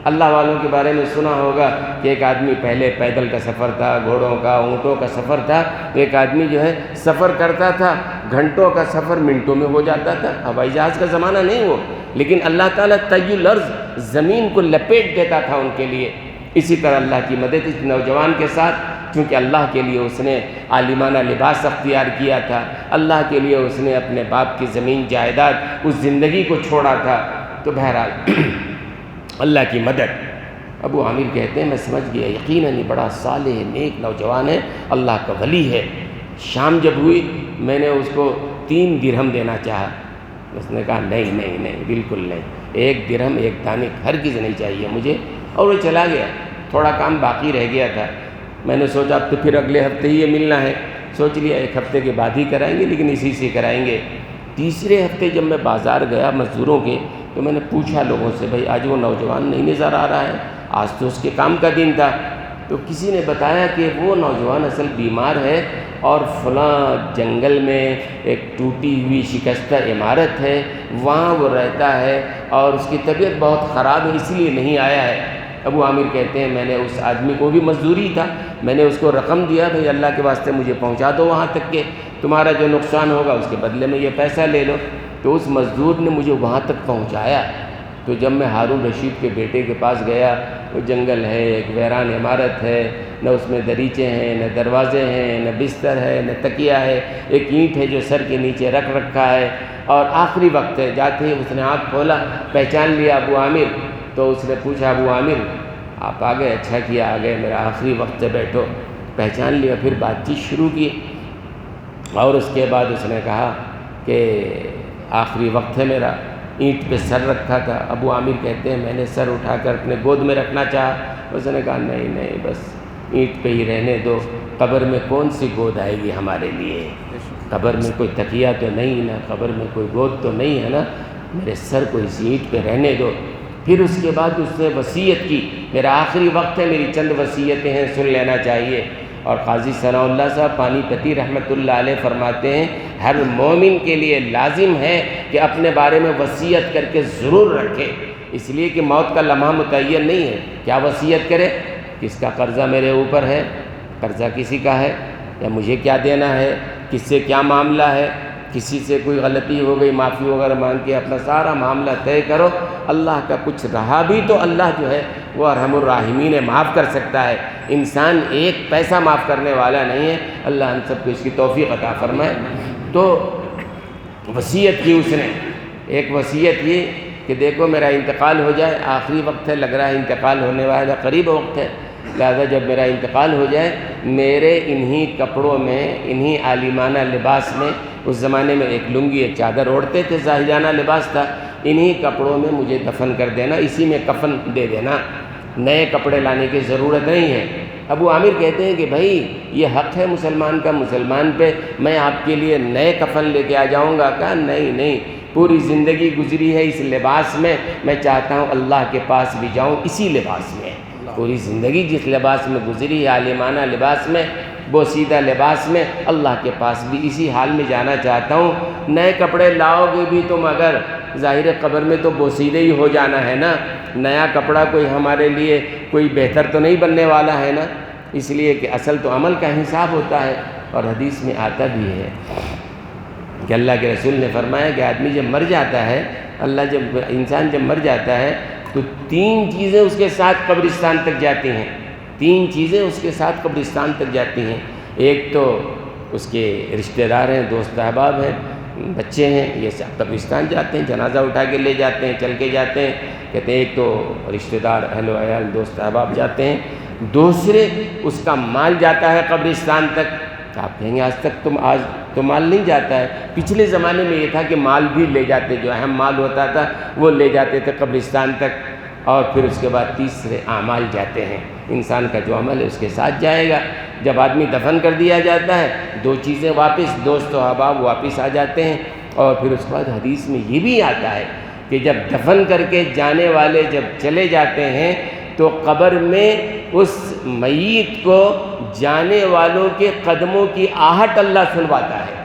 اللہ والوں کے بارے میں سنا ہوگا کہ ایک آدمی پہلے پیدل کا سفر تھا، گھوڑوں کا، اونٹوں کا سفر تھا، ایک آدمی جو ہے سفر کرتا تھا، گھنٹوں کا سفر منٹوں میں ہو جاتا تھا۔ ہوائی جہاز کا زمانہ نہیں وہ، لیکن اللہ تعالیٰ طی الارض، زمین کو لپیٹ دیتا تھا ان کے لیے۔ اسی طرح اللہ کی مدد اس نوجوان کے ساتھ، کیونکہ اللہ کے لیے اس نے عالمانہ لباس اختیار کیا تھا، اللہ کے لیے اس نے اپنے باپ کی زمین جائیداد، اس زندگی کو چھوڑا تھا، تو بہرحال اللہ کی مدد۔ ابو عامر کہتے ہیں میں سمجھ گیا یقیناً یہ بڑا صالح نیک نوجوان ہے، اللہ کا ولی ہے۔ شام جب ہوئی میں نے اس کو 3 درہم دینا چاہا، اس نے کہا نہیں بالکل نہیں، 1 درہم 1 دانک ہرگز نہیں چاہیے مجھے، اور وہ چلا گیا۔ تھوڑا کام باقی رہ گیا تھا، میں نے سوچا اب تو پھر اگلے ہفتے ہی یہ ملنا ہے، سوچ لیا 1 ہفتے کے بعد ہی کرائیں گے، لیکن اسی سے کرائیں گے۔ تیسرے ہفتے جب میں بازار گیا مزدوروں کے، تو میں نے پوچھا لوگوں سے بھائی آج وہ نوجوان نہیں نظر آ رہا ہے، آج تو اس کے کام کا دن تھا۔ تو کسی نے بتایا کہ وہ نوجوان اصل بیمار ہے، اور فلاں جنگل میں ایک ٹوٹی ہوئی شکستہ عمارت ہے، وہاں وہ رہتا ہے، اور اس کی طبیعت بہت خراب ہے، اس لیے نہیں آیا ہے۔ ابو عامر کہتے ہیں میں نے اس آدمی کو بھی مزدوری تھا، میں نے اس کو رقم دیا بھئی اللہ کے واسطے مجھے پہنچا دو وہاں تک کہ تمہارا جو نقصان ہوگا اس کے بدلے میں یہ پیسہ لے لو۔ تو اس مزدور نے مجھے وہاں تک پہنچایا۔ تو جب میں ہارون رشید کے بیٹے کے پاس گیا، وہ جنگل ہے، ایک ویران عمارت ہے، نہ اس میں دریچے ہیں، نہ دروازے ہیں، نہ بستر ہے، نہ تکیہ ہے، ایک اینٹ ہے جو سر کے نیچے رکھ رکھا ہے، اور آخری وقت ہے۔ جاتے ہی اس نے آنکھ کھولا، پہچان لیا ابو عامر۔ تو اس نے پوچھا ابو عامر آپ آ گئے، اچھا کیا آ گئے، میرا آخری وقت سے بیٹھو۔ پہچان لیا، پھر بات چیت شروع کی، اور اس کے بعد اس نے کہا کہ آخری وقت ہے میرا، اینٹ پہ سر رکھا تھا۔ ابو عامر کہتے ہیں میں نے سر اٹھا کر اپنے گود میں رکھنا چاہا، اس نے کہا نہیں بس اینٹ پہ ہی رہنے دو، قبر میں کون سی گود آئے گی ہمارے لیے، قبر میں کوئی تکیہ تو نہیں نا، قبر میں کوئی گود تو نہیں ہے نا، میرے سر کو اس اینٹ پہ رہنے دو۔ پھر اس کے بعد اس نے وصیت کی، میرا آخری وقت ہے، میری چند وصیتیں ہیں، سن لینا چاہیے۔ اور قاضی ثناء اللہ صاحب پانی پتی رحمۃ اللہ علیہ فرماتے ہیں ہر مومن کے لیے لازم ہے کہ اپنے بارے میں وصیت کر کے ضرور رکھے، اس لیے کہ موت کا لمحہ متعین نہیں ہے۔ کیا وصیت کرے؟ کس کا قرضہ میرے اوپر ہے، قرضہ کسی کا ہے، یا مجھے کیا دینا ہے، کس سے کیا معاملہ ہے، کسی سے کوئی غلطی ہو گئی معافی وغیرہ مانگ کے اپنا سارا معاملہ طے کرو۔ اللہ کا کچھ رہا بھی تو اللہ جو ہے وہ ارحم الراحمین ہے، معاف کر سکتا ہے، انسان ایک پیسہ معاف کرنے والا نہیں ہے۔ اللہ ہم سب کو اس کی توفیق عطا فرمائے۔ تو وصیت کی اس نے، ایک وصیت یہ کہ دیکھو میرا انتقال ہو جائے، آخری وقت ہے، لگ رہا ہے انتقال ہونے والا قریب وقت ہے، لہذا جب میرا انتقال ہو جائے میرے انہی کپڑوں میں، انہی عالمانہ لباس میں، اس زمانے میں ایک لنگی ایک چادر اوڑھتے تھے، زاہدانہ لباس تھا، انہی کپڑوں میں مجھے دفن کر دینا، اسی میں کفن دے دینا، نئے کپڑے لانے کی ضرورت نہیں ہے۔ ابو عامر کہتے ہیں کہ بھائی یہ حق ہے مسلمان کا مسلمان پہ، میں آپ کے لیے نئے کفن لے کے آ جاؤں گا؟ کہا نہیں، پوری زندگی گزری ہے اس لباس میں چاہتا ہوں اللہ کے پاس بھی جاؤں اسی لباس میں۔ پوری زندگی جس لباس میں گزری ہے، عالمانہ لباس میں، بوسیدہ لباس میں، اللہ کے پاس بھی اسی حال میں جانا چاہتا ہوں۔ نئے کپڑے لاؤ گے بھی تم اگر، ظاہر قبر میں تو بوسیدے ہی ہو جانا ہے نا، نیا کپڑا کوئی ہمارے لیے کوئی بہتر تو نہیں بننے والا ہے نا، اس لیے کہ اصل تو عمل کا حساب ہوتا ہے۔ اور حدیث میں آتا بھی ہے کہ اللہ کے رسول نے فرمایا کہ آدمی جب مر جاتا ہے، انسان جب مر جاتا ہے تو 3 چیزیں اس کے ساتھ قبرستان تک جاتی ہیں، 3 چیزیں اس کے ساتھ قبرستان تک جاتی ہیں۔ ایک تو اس کے رشتہ دار ہیں، دوست احباب ہیں، بچے ہیں، یہ سب قبرستان جاتے ہیں، جنازہ اٹھا کے لے جاتے ہیں، چل کے جاتے ہیں۔ کہتے ہیں ایک تو رشتہ دار، اہل و عیال، دوست احباب جاتے ہیں، دوسرے اس کا مال جاتا ہے قبرستان تک۔ آپ کہیں گے آج تو مال نہیں جاتا ہے، پچھلے زمانے میں یہ تھا کہ مال بھی لے جاتے، جو اہم مال ہوتا تھا وہ لے جاتے تھے قبرستان تک۔ اور پھر اس کے بعد تیسرے اعمال جاتے ہیں، انسان کا جو عمل ہے اس کے ساتھ جائے گا۔ جب آدمی دفن کر دیا جاتا ہے 2 چیزیں واپس، دوست و احباب واپس آ جاتے ہیں۔ اور پھر اس کے بعد حدیث میں یہ بھی آتا ہے کہ جب دفن کر کے جانے والے جب چلے جاتے ہیں تو قبر میں اس میت کو جانے والوں کے قدموں کی آہٹ اللہ سنواتا ہے۔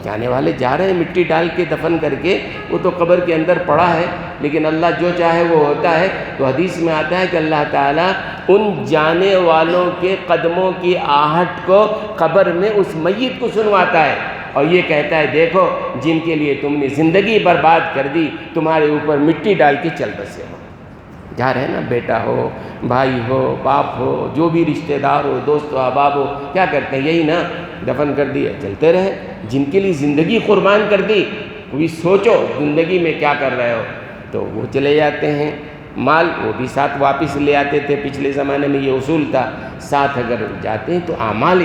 جانے والے جا رہے ہیں مٹی ڈال کے دفن کر کے، وہ تو قبر کے اندر پڑا ہے، لیکن اللہ جو چاہے وہ ہوتا ہے۔ تو حدیث میں آتا ہے کہ اللہ تعالیٰ ان جانے والوں کے قدموں کی آہٹ کو قبر میں اس میت کو سنواتا ہے، اور یہ کہتا ہے دیکھو جن کے لیے تم نے زندگی برباد کر دی، تمہارے اوپر مٹی ڈال کے چل بسے ہو۔ جا رہے ہیں نا، بیٹا ہو، بھائی ہو، باپ ہو، جو بھی رشتہ دار ہو، دوست و احباب ہو، کیا کرتے ہیں؟ یہی نا، دفن کر دیا، چلتے رہے۔ جن کے لیے زندگی قربان کر دی، کوئی سوچو زندگی میں کیا کر رہے ہو، تو وہ چلے جاتے ہیں۔ مال وہ بھی ساتھ واپس لے آتے تھے، پچھلے زمانے میں یہ اصول تھا، ساتھ اگر جاتے ہیں تو اعمال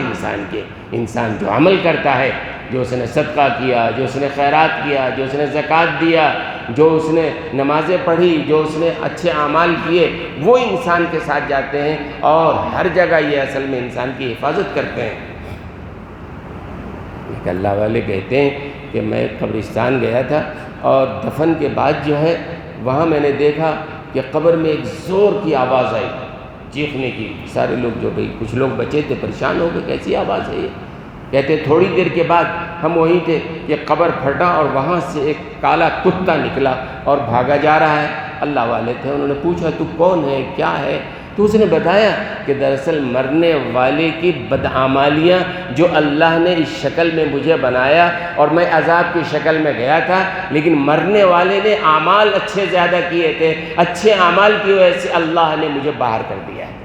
انسان جو عمل کرتا ہے، جو اس نے صدقہ کیا، جو اس نے خیرات کیا، جو اس نے زکوٰۃ دیا، جو اس نے نمازیں پڑھی، جو اس نے اچھے اعمال کیے، وہ انسان کے ساتھ جاتے ہیں، اور ہر جگہ یہ اصل میں انسان کی حفاظت کرتے ہیں۔ ایک اللہ والے کہتے ہیں کہ میں قبرستان گیا تھا، اور دفن کے بعد جو ہے وہاں میں نے دیکھا کہ قبر میں ایک زور کی آواز آئی، چیخنے کی۔ سارے لوگ جو بھئی کچھ لوگ بچے تھے پریشان ہو گئے، کیسی آواز ہے یہ؟ کہتے تھوڑی دیر کے بعد ہم وہیں تھے کہ قبر پھٹا اور وہاں سے ایک کالا کتا نکلا اور بھاگا جا رہا ہے۔ اللہ والے تھے، انہوں نے پوچھا تو کون ہے، کیا ہے؟ تو اس نے بتایا کہ دراصل مرنے والے کی بدعمالیاں جو اللہ نے اس شکل میں مجھے بنایا، اور میں عذاب کی شکل میں گیا تھا، لیکن مرنے والے نے اعمال اچھے زیادہ کیے تھے، اچھے اعمال کی وجہ سے اللہ نے مجھے باہر کر دیا ہے۔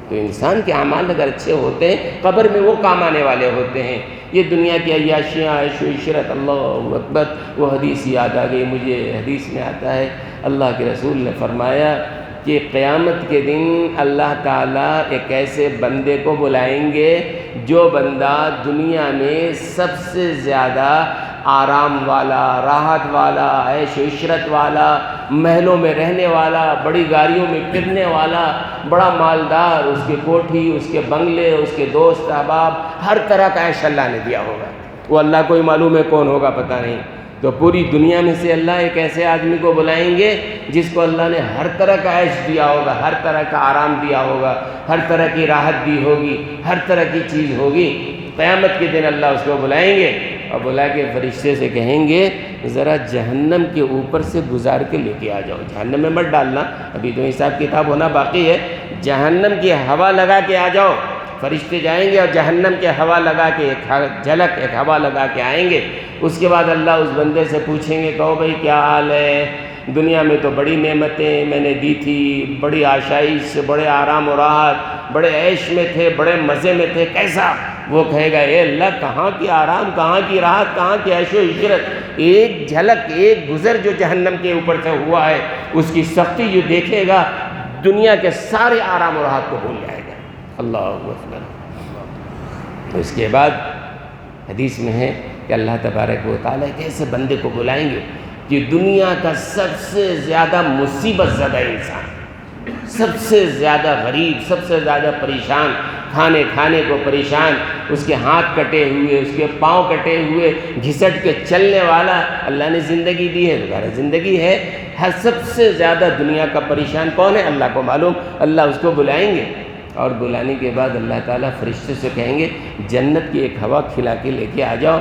تو انسان کے اعمال اگر اچھے ہوتے ہیں، قبر میں وہ کام آنے والے ہوتے ہیں۔ یہ دنیا کی عیاشیاں، عیش و عشرت، اللہ اکبر، وہ حدیث یاد آ گئی مجھے۔ حدیث میں آتا ہے اللہ کے رسول نے فرمایا کہ قیامت کے دن اللہ تعالیٰ ایک ایسے بندے کو بلائیں گے جو بندہ دنیا میں سب سے زیادہ آرام والا، راحت والا، عیش و عشرت والا، محلوں میں رہنے والا، بڑی گاڑیوں میں پھرنے والا، بڑا مالدار، اس کے کوٹھی، اس کے بنگلے، اس کے دوست احباب، ہر طرح کا عیش اللہ نے دیا ہوگا۔ وہ اللہ کو ہی معلوم ہے کون ہوگا، پتہ نہیں۔ تو پوری دنیا میں سے اللہ ایک ایسے آدمی کو بلائیں گے جس کو اللہ نے ہر طرح کا عیش دیا ہوگا، ہر طرح کا آرام دیا ہوگا، ہر طرح کی راحت دی ہوگی، ہر طرح کی چیز ہوگی۔ قیامت کے دن اللہ اس کو بلائیں گے اور بلا کے فرشتے سے کہیں گے ذرا جہنم کے اوپر سے گزار کے لے کے آ جاؤ، جہنم میں مت ڈالنا، ابھی تو حساب کتاب ہونا باقی ہے، جہنم کی ہوا لگا کے آ جاؤ۔ فرشتے جائیں گے اور جہنم کے ہوا لگا کے ایک جھلک، ایک ہوا لگا کے آئیں گے۔ اس کے بعد اللہ اس بندے سے پوچھیں گے، کہو بھائی کیا حال ہے؟ دنیا میں تو بڑی نعمتیں میں نے دی تھی، بڑی آشائش، بڑے آرام و راحت، بڑے عیش میں تھے، بڑے مزے میں تھے، کیسا؟ وہ کہے گا اے اللہ، کہاں کی آرام، کہاں کی راحت، کہاں کی عیش و عشرت، ایک جھلک، ایک گزر جو جہنم کے اوپر سے ہوا ہے، اس کی سختی جو دیکھے گا، دنیا کے سارے آرام و راحت کو بھول جائے گا۔ اللہ اکبر۔ اس کے بعد حدیث میں ہے کہ اللہ تبارک و تعالیٰ ایک ایسے بندے کو بلائیں گے کہ دنیا کا سب سے زیادہ مصیبت زدہ انسان، سب سے زیادہ غریب، سب سے زیادہ پریشان، کھانے کو پریشان، اس کے ہاتھ کٹے ہوئے، اس کے پاؤں کٹے ہوئے، گھسٹ کے چلنے والا، اللہ نے زندگی دی ہے، دوبارہ زندگی ہے، ہر سب سے زیادہ دنیا کا پریشان کون ہے؟ اللہ کو معلوم۔ اللہ اس کو بلائیں گے، اور بلانے کے بعد اللہ تعالیٰ فرشتے سے کہیں گے جنت کی ایک ہوا کھلا کے لے کے آ جاؤ،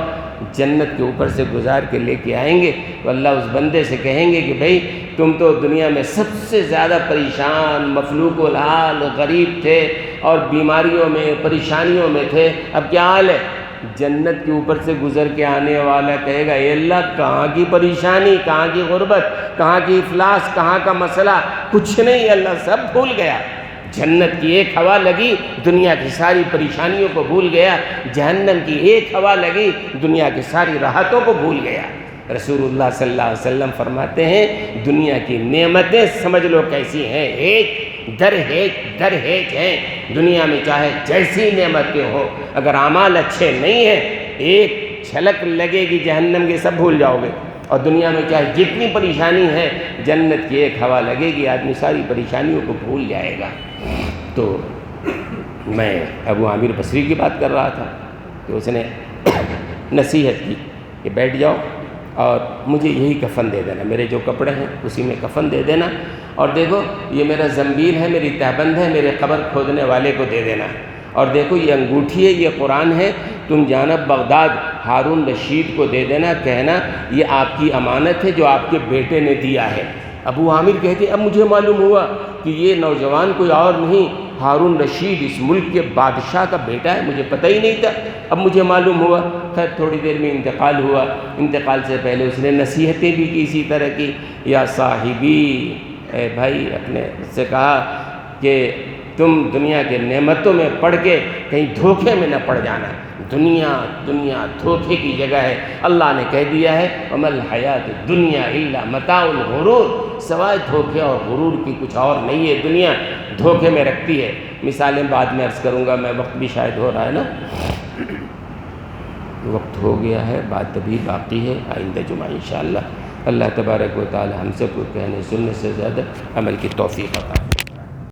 جنت کے اوپر سے گزار کے لے کے آئیں گے، تو اللہ اس بندے سے کہیں گے کہ بھئی تم تو دنیا میں سب سے زیادہ پریشان، مفلوق الحال، غریب تھے اور بیماریوں میں، پریشانیوں میں تھے، اب کیا حال ہے؟ جنت کے اوپر سے گزر کے آنے والا کہے گا اے اللہ کہاں کی پریشانی، کہاں کی غربت، کہاں کی افلاس، کہاں کا مسئلہ، کچھ نہیں اللہ سب بھول گیا۔ جنت کی ایک ہوا لگی، دنیا کی ساری پریشانیوں کو بھول گیا، جہنم کی ایک ہوا لگی، دنیا کی ساری راحتوں کو بھول گیا۔ رسول اللہ صلی اللہ علیہ وسلم فرماتے ہیں دنیا کی نعمتیں سمجھ لو کیسی ہیں، ایک در ایک ہیں، دنیا میں چاہے جیسی نعمتیں ہوں، اگر اعمال اچھے نہیں ہیں ایک جھلک لگے گی جہنم کی، سب بھول جاؤ گے، اور دنیا میں چاہے جتنی پریشانی ہے جنت کی ایک ہوا لگے گی، آدمی ساری پریشانیوں کو بھول جائے گا۔ تو میں ابو عامر بصری کی بات کر رہا تھا کہ اس نے نصیحت کی کہ بیٹھ جاؤ اور مجھے یہی کفن دے دینا، میرے جو کپڑے ہیں اسی میں کفن دے دینا، اور دیکھو یہ میرا زنبیل ہے، میری تہبند ہے، میرے قبر کھودنے والے کو دے دینا، اور دیکھو یہ انگوٹھی ہے، یہ قرآن ہے، تم جانب بغداد ہارون رشید کو دے دینا، کہنا یہ آپ کی امانت ہے جو آپ کے بیٹے نے دیا ہے۔ ابو عامر کہتے اب مجھے معلوم ہوا کہ یہ نوجوان کوئی اور نہیں، ہارون رشید اس ملک کے بادشاہ کا بیٹا ہے، مجھے پتہ ہی نہیں تھا، اب مجھے معلوم ہوا۔ خیر تھوڑی دیر میں انتقال ہوا، انتقال سے پہلے اس نے نصیحتیں بھی کی اسی طرح کی، یا صاحبی، اے بھائی، اپنے سے کہا کہ تم دنیا کے نعمتوں میں پڑھ کے کہیں دھوکے میں نہ پڑ جانا، دنیا دھوکے کی جگہ ہے، اللہ نے کہہ دیا ہے وَمَا الْحَيَاةُ الدُّنْيَا إِلَّا مَتَاعُ الْغُرُورِ، سوائے دھوکے اور غرور کی کچھ اور نہیں ہے، دنیا دھوکے میں رکھتی ہے۔ مثالیں بعد میں عرض کروں گا، میں وقت بھی شاید ہو رہا ہے نا، وقت ہو گیا ہے، بات ابھی باقی ہے، آئندہ جمعہ انشاءاللہ۔ اللہ تبارک و تعالی ہم سب کو کہنے سننے سے زیادہ عمل کی توفیق عطا فرمائے۔